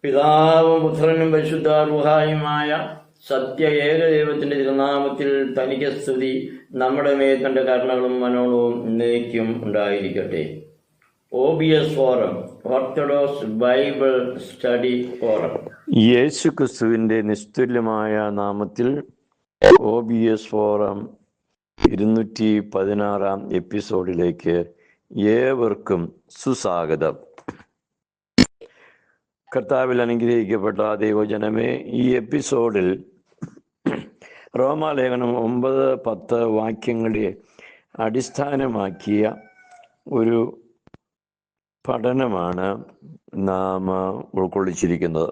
പിതാവും പുത്രനും പരിശുദ്ധ റൂഹായുമായ സത്യ ഏകദൈവത്തിന്റെ തിരുനാമത്തിൽ തനിക്ക് സ്തുതി. നമ്മുടെ മേൽ തന്റെ കരുണകളും മനോണവും എന്നേക്കും ഉണ്ടായിരിക്കട്ടെ. OBS forum, orthodox bible study forum. യേശു ക്രിസ്തുവിന്റെ നിസ്തുല്യമായ നാമത്തിൽ OBS ഫോറം 216 എപ്പിസോഡിലേക്ക് ഏവർക്കും സുസ്വാഗതം. കർത്താവിൽ അനുഗ്രഹിക്കപ്പെട്ട ദൈവജനമേ, ഈ എപ്പിസോഡിൽ റോമാലേഖനം 9-10 വാക്യങ്ങളെ അടിസ്ഥാനമാക്കിയ ഒരു പഠനമാണ് നാം ഉൾക്കൊള്ളിച്ചിരിക്കുന്നത്.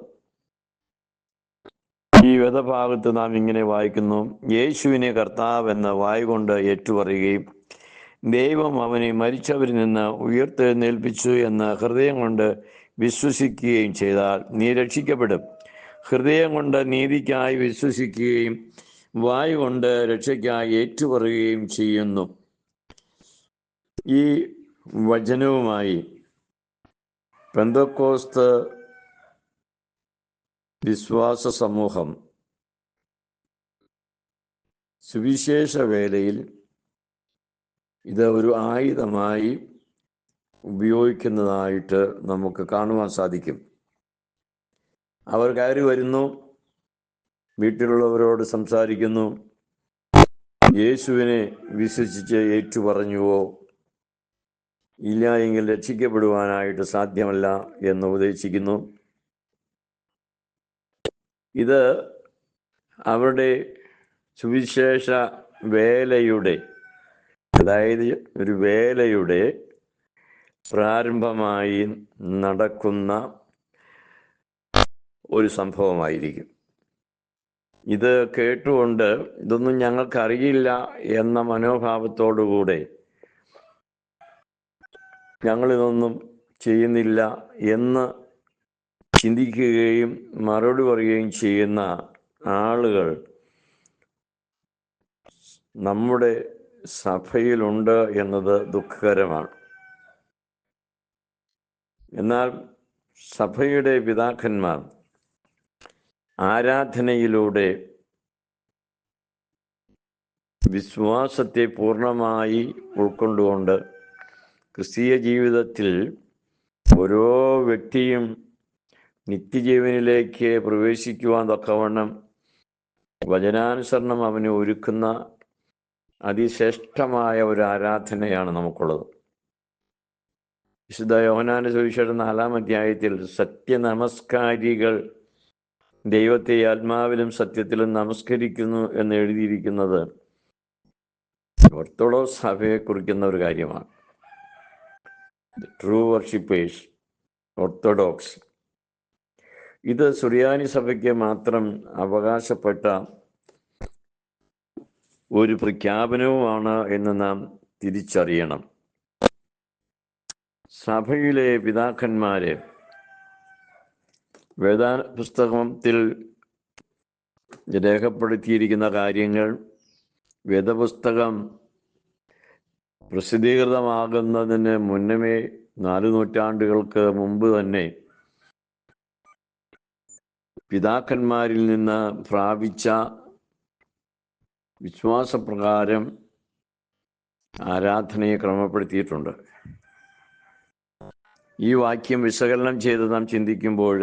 ഈ വേദഭാഗത്ത് നാം ഇങ്ങനെ വായിക്കുന്നു: യേശുവിനെ കർത്താവ് എന്ന വായ്കൊണ്ട് ഏറ്റുപറയുകയും ദൈവം അവനെ മരിച്ചവരിൽ നിന്ന് ഉയർത്തെഴുന്നേൽപ്പിച്ചു എന്ന് ഹൃദയം കൊണ്ട് വിശ്വസിക്കുകയും ചെയ്താൽ നീ രക്ഷിക്കപ്പെടും. ഹൃദയം കൊണ്ട് നീതിക്കായി വിശ്വസിക്കുകയും വായ് കൊണ്ട് രക്ഷയ്ക്കായി ഏറ്റുപറയുകയും ചെയ്യുന്നു. ഈ വചനവുമായി പെന്തക്കോസ്ത് വിശ്വാസ സമൂഹം സുവിശേഷ വേലയിൽ ഇത് ഒരു ആയുധമായി ഉപയോഗിക്കുന്നതായിട്ട് നമുക്ക് കാണുവാൻ സാധിക്കും. അവർ കയറി വരുന്നു, വീട്ടിലുള്ളവരോട് സംസാരിക്കുന്നു, യേശുവിനെ വിശ്വസിച്ച് ഏറ്റുപറഞ്ഞുവോ, ഇല്ല എങ്കിൽ രക്ഷിക്കപ്പെടുവാനായിട്ട് സാധ്യമല്ല എന്ന് ഉപദേശിക്കുന്നു. ഇത് അവരുടെ സുവിശേഷ വേലയുടെ, അതായത് ഒരു വേലയുടെ പ്രാരംഭമായി നടക്കുന്ന ഒരു സംഭവമായിരിക്കും. ഇത് കേട്ടുകൊണ്ട് ഇതൊന്നും ഞങ്ങൾക്കറിയില്ല എന്ന മനോഭാവത്തോടുകൂടെ ഞങ്ങളിതൊന്നും ചെയ്യുന്നില്ല എന്ന് ചിന്തിക്കുകയും മറുപടി പറയുകയും ചെയ്യുന്ന ആളുകൾ നമ്മുടെ സഭയിലുണ്ട് എന്നത് ദുഃഖകരമാണ്. എന്നാൽ സഭയുടെ പിതാക്കന്മാർ ആരാധനയിലൂടെ വിശ്വാസത്തെ പൂർണ്ണമായി ഉൾക്കൊണ്ടുകൊണ്ട് ക്രിസ്തീയ ജീവിതത്തിൽ ഓരോ വ്യക്തിയും നിത്യജീവനിലേക്ക് പ്രവേശിക്കുവാൻ തക്കവണ്ണം വചനാനുസരണം അവനെ ഒരുക്കുന്ന അതിശ്രേഷ്ഠമായ ഒരു ആരാധനയാണ് നമുക്കുള്ളത്. വിശുദ്ധ യോഹന്നാന്റെ സുവിശേഷം 4-ാം അധ്യായത്തിൽ സത്യനമസ്കാരികൾ ദൈവത്തെ ആത്മാവിലും സത്യത്തിലും നമസ്കരിക്കുന്നു എന്ന് എഴുതിയിരിക്കുന്നത് ഓർത്തഡോക്സ് സഭയെ കുറിക്കുന്ന ഒരു കാര്യമാണ്. True worshippers, orthodox. ഇത് സുറിയാനി സഭയ്ക്ക് മാത്രം അവകാശപ്പെട്ട ഒരു പ്രഖ്യാപനവുമാണ് എന്ന് നാം തിരിച്ചറിയണം. സഭയിലെ പിതാക്കന്മാരെ വേദപുസ്തകത്തിൽ രേഖപ്പെടുത്തിയിരിക്കുന്ന കാര്യങ്ങൾ വേദപുസ്തകം പ്രസിദ്ധീകൃതമാകുന്നതിന് മുന്നമേ 4 നൂറ്റാണ്ടുകൾക്ക് മുമ്പ് തന്നെ പിതാക്കന്മാരിൽ നിന്ന് പ്രാപിച്ച വിശ്വാസപ്രകാരം ആരാധനയെ ക്രമപ്പെടുത്തിയിട്ടുണ്ട്. ഈ വാക്യം വിശകലനം ചെയ്ത് നാം ചിന്തിക്കുമ്പോൾ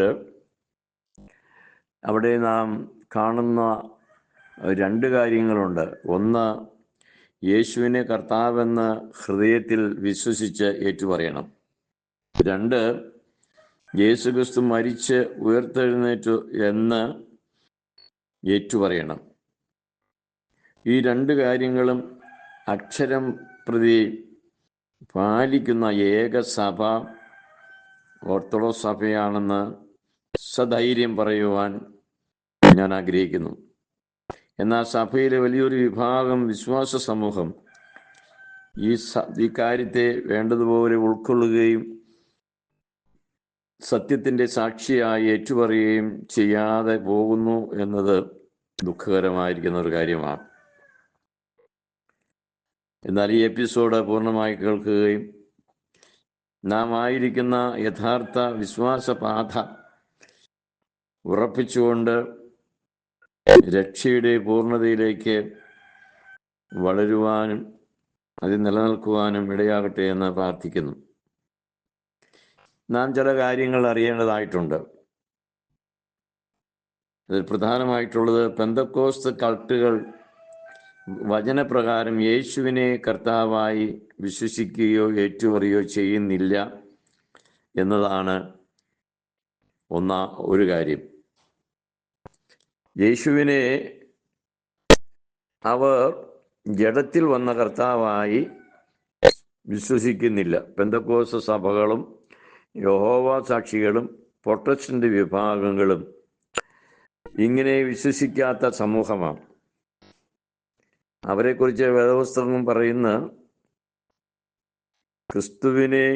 അവിടെ നാം കാണുന്ന 2 കാര്യങ്ങളുണ്ട്. ഒന്ന്, യേശുവിനെ കർത്താവെന്ന് ഹൃദയത്തിൽ വിശ്വസിച്ച് ഏറ്റുപറയണം. 2, യേശുക്രിസ്തു മരിച്ച് ഉയർത്തെഴുന്നേറ്റു എന്ന് ഏറ്റുപറയണം. ഈ 2 കാര്യങ്ങളും അക്ഷരം പ്രതി പാലിക്കുന്ന ഏക സഭ ഓർത്തഡോക്സ് സഭയാണെന്ന് സധൈര്യം പറയുവാൻ ഞാൻ ആഗ്രഹിക്കുന്നു. എന്നാൽ സഭയിലെ വലിയൊരു വിഭാഗം വിശ്വാസ സമൂഹം ഈ കാര്യത്തെ വേണ്ടതുപോലെ ഉൾക്കൊള്ളുകയും സത്യത്തിൻ്റെ സാക്ഷിയായി ഏറ്റുപറയുകയും ചെയ്യാതെ പോകുന്നു എന്നത് ദുഃഖകരമായിരിക്കുന്ന ഒരു കാര്യമാണ്. എന്നാൽ ഈ എപ്പിസോഡ് പൂർണ്ണമായി കേൾക്കുകയും നാം ആയിരിക്കുന്ന യഥാർത്ഥ വിശ്വാസപാത ഉറപ്പിച്ചുകൊണ്ട് രക്ഷയുടെ പൂർണ്ണതയിലേക്ക് വളരുവാനും അതിൽ നിലനിൽക്കുവാനും ഇടയാകട്ടെ എന്ന് പ്രാർത്ഥിക്കുന്നു. നാം ചില കാര്യങ്ങൾ അറിയേണ്ടതായിട്ടുണ്ട്. അതിൽ പ്രധാനമായിട്ടുള്ളത് പെന്തക്കോസ്ത് കൾട്ടുകൾ വചനപ്രകാരം യേശുവിനെ കർത്താവായി വിശ്വസിക്കുകയോ ഏറ്റുപറയുകയോ ചെയ്യുന്നില്ല എന്നതാണ് ഒരു കാര്യം. യേശുവിനെ അവർ ജഡത്തിൽ വന്ന കർത്താവായി വിശ്വസിക്കുന്നില്ല. പെന്തക്കോസ്ത് സഭകളും യഹോവ സാക്ഷികളും പ്രൊട്ടസ്റ്റന്റ് വിഭാഗങ്ങളും ഇങ്ങനെ വിശ്വസിക്കാത്ത സമൂഹമാണ്. അവരെക്കുറിച്ച് വേദപുസ്തകം പറയുന്ന ക്രിസ്തുവിനെ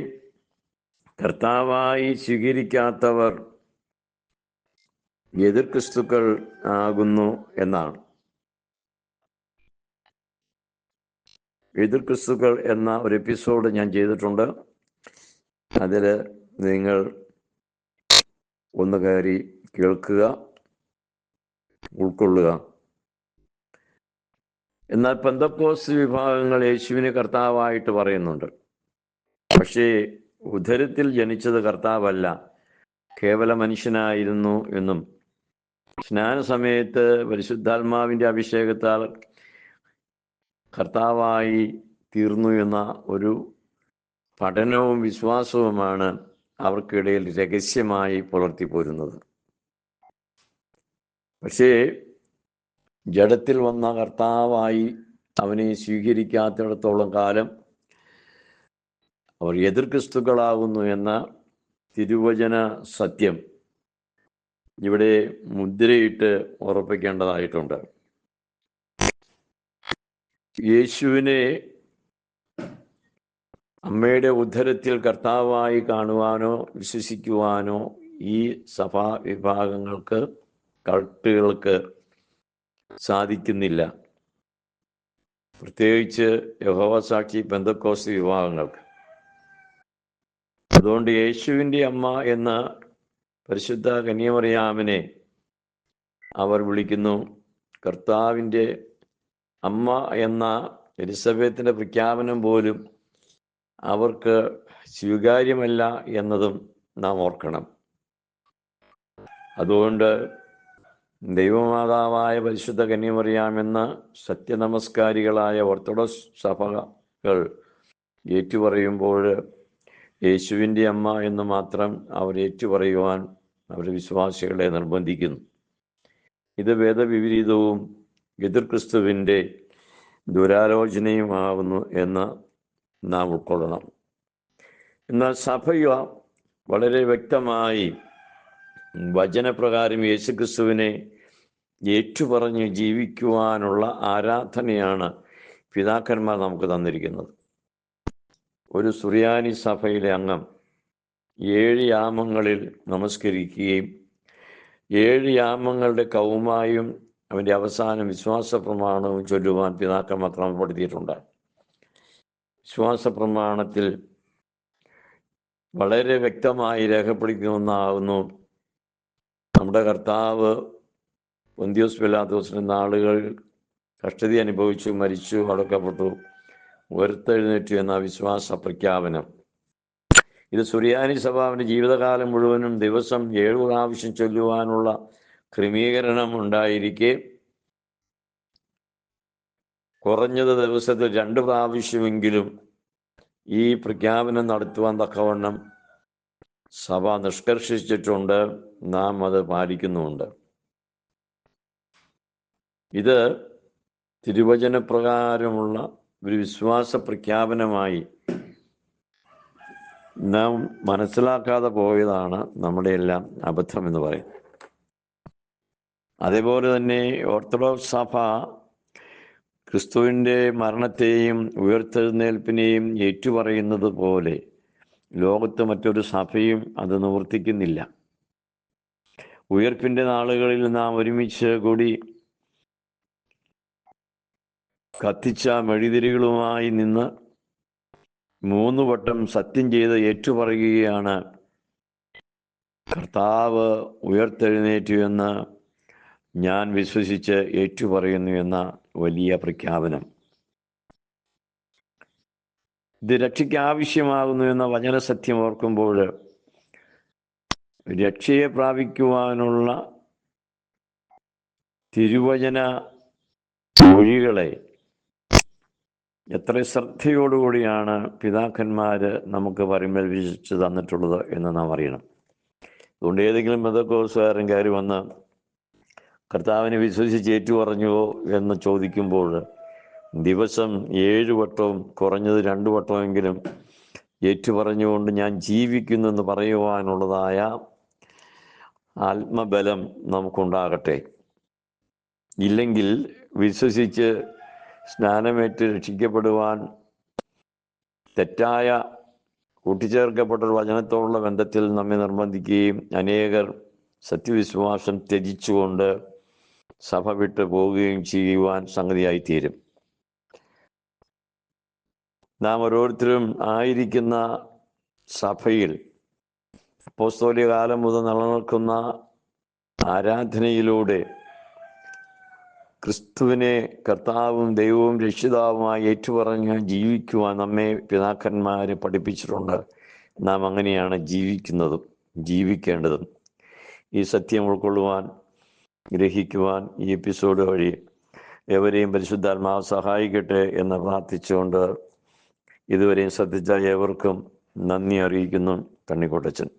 കർത്താവായി സ്വീകരിക്കാത്തവർ എതിർ ക്രിസ്തുക്കൾ ആകുന്നു എന്നാണ്. എതിർ ക്രിസ്തുക്കൾ എന്ന ഒരു എപ്പിസോഡ് ഞാൻ ചെയ്തിട്ടുണ്ട്. അതിൽ നിങ്ങൾ ഒന്ന് കയറി കേൾക്കുക, ഉൾക്കൊള്ളുക. എന്നാൽ പെന്തക്കോസ്ത് വിഭാഗങ്ങൾ യേശുവിനെ കർത്താവായിട്ട് പറയുന്നുണ്ട്. പക്ഷേ ഉദരത്തിൽ ജനിച്ചത് കർത്താവല്ല, കേവല മനുഷ്യനായിരുന്നു എന്നും സ്നാന സമയത്ത് പരിശുദ്ധാത്മാവിൻ്റെ അഭിഷേകത്താൽ കർത്താവായി തീർന്നു എന്ന ഒരു പഠനവും വിശ്വാസവുമാണ് അവർക്കിടയിൽ രഹസ്യമായി പുലർത്തിപ്പോരുന്നത്. പക്ഷേ ജഡത്തിൽ വന്ന കർത്താവായി അവനെ സ്വീകരിക്കാത്തിടത്തോളം കാലം അവർ എതിർ ക്രിസ്തുക്കളാകുന്നു എന്ന തിരുവചന സത്യം ഇവിടെ മുദ്രയിട്ട് ഉറപ്പിക്കേണ്ടതായിട്ടുണ്ട്. യേശുവിനെ അമ്മയുടെ ഉദരത്തിൽ കർത്താവായി കാണുവാനോ വിശ്വസിക്കുവാനോ ഈ സഭാ വിഭാഗങ്ങൾക്ക്, കൾട്ടുകൾക്ക് സാധിക്കുന്നില്ല. പ്രത്യേകിച്ച് യഹോവ സാക്ഷി പെന്തക്കോസ്ത് വിഭാഗങ്ങൾക്ക്. അതുകൊണ്ട് യേശുവിൻ്റെ അമ്മ എന്ന പരിശുദ്ധ കന്യാമറിയാമിനെ അവർ വിളിക്കുന്നു കർത്താവിൻ്റെ അമ്മ എന്ന എലിസബത്തിൻ്റെ പ്രഖ്യാപനം പോലും അവർക്ക് സ്വീകാര്യമല്ല എന്നതും നാം ഓർക്കണം. അതുകൊണ്ട് ദൈവമാതാവായ പരിശുദ്ധ കന്യാമറിയാമെന്ന സത്യനമസ്കാരികളായ ഓർത്തഡോക്സ് സഭകൾ ഏറ്റുപറയുമ്പോൾ യേശുവിൻ്റെ അമ്മ എന്ന് മാത്രം അവർ ഏറ്റുപറയുവാൻ അവർ വിശ്വാസികളെ നിർബന്ധിക്കുന്നു. ഇത് വേദവിപരീതവും എതിർ ക്രിസ്തുവിൻ്റെ ദുരാലോചനയുമാവുന്നു എന്ന് നാം ഉൾക്കൊള്ളണം. എന്നാൽ സഭ വളരെ വ്യക്തമായി വചനപ്രകാരം യേശുക്രിസ്തുവിനെ ഏറ്റുപറഞ്ഞ് ജീവിക്കുവാനുള്ള ആരാധനയാണ് പിതാക്കന്മാർ നമുക്ക് തന്നിരിക്കുന്നത്. ഒരു സുറിയാനി സഭയിലെ അംഗം 7 യാമങ്ങളിൽ നമസ്കരിക്കുകയും 7 യാമങ്ങളുടെ കൗമായും അവൻ്റെ അവസാനം വിശ്വാസ പ്രമാണവും ചൊല്ലുവാൻ പിതാക്കന്മാർ ക്രമപ്പെടുത്തിയിട്ടുണ്ട്. വിശ്വാസ പ്രമാണത്തിൽ വളരെ വ്യക്തമായി രേഖപ്പെടുത്തുന്നതാകുന്നു നമ്മുടെ കർത്താവ് പൊന്തിയോസ് പിലാത്തോസിന്റെ നാളുകൾ കഷ്ടത അനുഭവിച്ചു, മരിച്ചു, അടക്കപ്പെട്ടു, ഉയർത്തെഴുന്നേറ്റു എന്ന വിശ്വാസ പ്രഖ്യാപനം. ഇത് സുറിയാനി സഭാവിൻ്റെ ജീവിതകാലം മുഴുവനും ദിവസം 7 പ്രാവശ്യം ചൊല്ലുവാനുള്ള ക്രമീകരണം ഉണ്ടായിരിക്കെ കുറഞ്ഞത് ദിവസത്തിൽ 2 പ്രാവശ്യമെങ്കിലും ഈ പ്രഖ്യാപനം നടത്തുവാൻ തക്കവണ്ണം സഭ നിഷ്കർഷിച്ചിട്ടുണ്ട്. നാം അത് പാലിക്കുന്നുമുണ്ട്. ഇത് തിരുവചനപ്രകാരമുള്ള ഒരു വിശ്വാസ പ്രഖ്യാപനമായി നാം മനസ്സിലാക്കാതെ പോയതാണ് നമ്മുടെ എല്ലാം അബദ്ധം എന്ന് പറയും. അതേപോലെ തന്നെ ഓർത്തഡോക്സ് സഭ ക്രിസ്തുവിൻ്റെ മരണത്തെയും ഉയർത്തെഴുന്നേൽപ്പിനെയും ഏറ്റുപറയുന്നത് പോലെ ലോകത്ത് മറ്റൊരു സഭയും അത് നിവർത്തിക്കുന്നില്ല. ഉയർപ്പിൻ്റെ നാളുകളിൽ നാം ഒരുമിച്ച് കൂടി കത്തിച്ച മെഴുതിരികളുമായി നിന്ന് 3 വട്ടം സത്യം ചെയ്ത് ഏറ്റുപറയുകയാണ് കർത്താവ് ഉയർത്തെഴുന്നേറ്റു എന്ന് ഞാൻ വിശ്വസിച്ച് ഏറ്റുപറയുന്നു എന്ന വലിയ പ്രഖ്യാപനം. ഇത് രക്ഷയ്ക്ക് ആവശ്യമാകുന്നു എന്ന വചനസത്യം ഓർക്കുമ്പോൾ രക്ഷയെ പ്രാപിക്കുവാനുള്ള തിരുവചന മൊഴികളെ എത്ര ശ്രദ്ധയോടുകൂടിയാണ് പിതാക്കന്മാർ നമുക്ക് പരിമേൽപ്പിച്ച് തന്നിട്ടുള്ളത് എന്ന് നാം അറിയണം. അതുകൊണ്ട് ഏതെങ്കിലും മതകോസുകാരൻ കയറി വന്ന് കർത്താവിനെ വിശ്വസിച്ച് ഏറ്റുപറഞ്ഞുവോ എന്ന് ചോദിക്കുമ്പോൾ ദിവസം 7 വട്ടവും കുറഞ്ഞത് 2 വട്ടമെങ്കിലും ഏറ്റുപറഞ്ഞുകൊണ്ട് ഞാൻ ജീവിക്കുന്നു എന്ന് പറയുവാനുള്ളതായ ആത്മബലം നമുക്കുണ്ടാകട്ടെ. ഇല്ലെങ്കിൽ വിശ്വസിച്ച് സ്നാനമേറ്റ് രക്ഷിക്കപ്പെടുവാൻ തെറ്റായ കൂട്ടിച്ചേർക്കപ്പെട്ട ഒരു വചനത്തോടുള്ള ബന്ധത്തിൽ നമ്മെ നിർബന്ധിക്കുകയും അനേകർ സത്യവിശ്വാസം ത്യജിച്ചുകൊണ്ട് സഭ വിട്ട് പോവുകയും ചെയ്യുവാൻ സംഗതിയായിത്തീരും. നാം ഓരോരുത്തരും ആയിരിക്കുന്ന സഭയിൽ അപ്പോസ്തോലിക കാലം മുതൽ നിലനിൽക്കുന്ന ആരാധനയിലൂടെ ക്രിസ്തുവിനെ കർത്താവും ദൈവവും രക്ഷിതാവുമായി ഏറ്റുപറഞ്ഞ് ജീവിക്കുവാൻ നമ്മെ പിതാക്കന്മാർ പഠിപ്പിച്ചിട്ടുണ്ട്. നാം അങ്ങനെയാണ് ജീവിക്കേണ്ടതും. ഈ സത്യം ഉൾക്കൊള്ളുവാൻ, ഗ്രഹിക്കുവാൻ ഈ എപ്പിസോഡ് വഴി എവരെയും പരിശുദ്ധാത്മാവ് സഹായിക്കട്ടെ എന്ന് പ്രാർത്ഥിച്ചുകൊണ്ട് ഇതുവരെയും ശ്രദ്ധിച്ച ഏവർക്കും നന്ദി അറിയിക്കുന്നു. തണ്ണിക്കോട്ടച്ചൻ.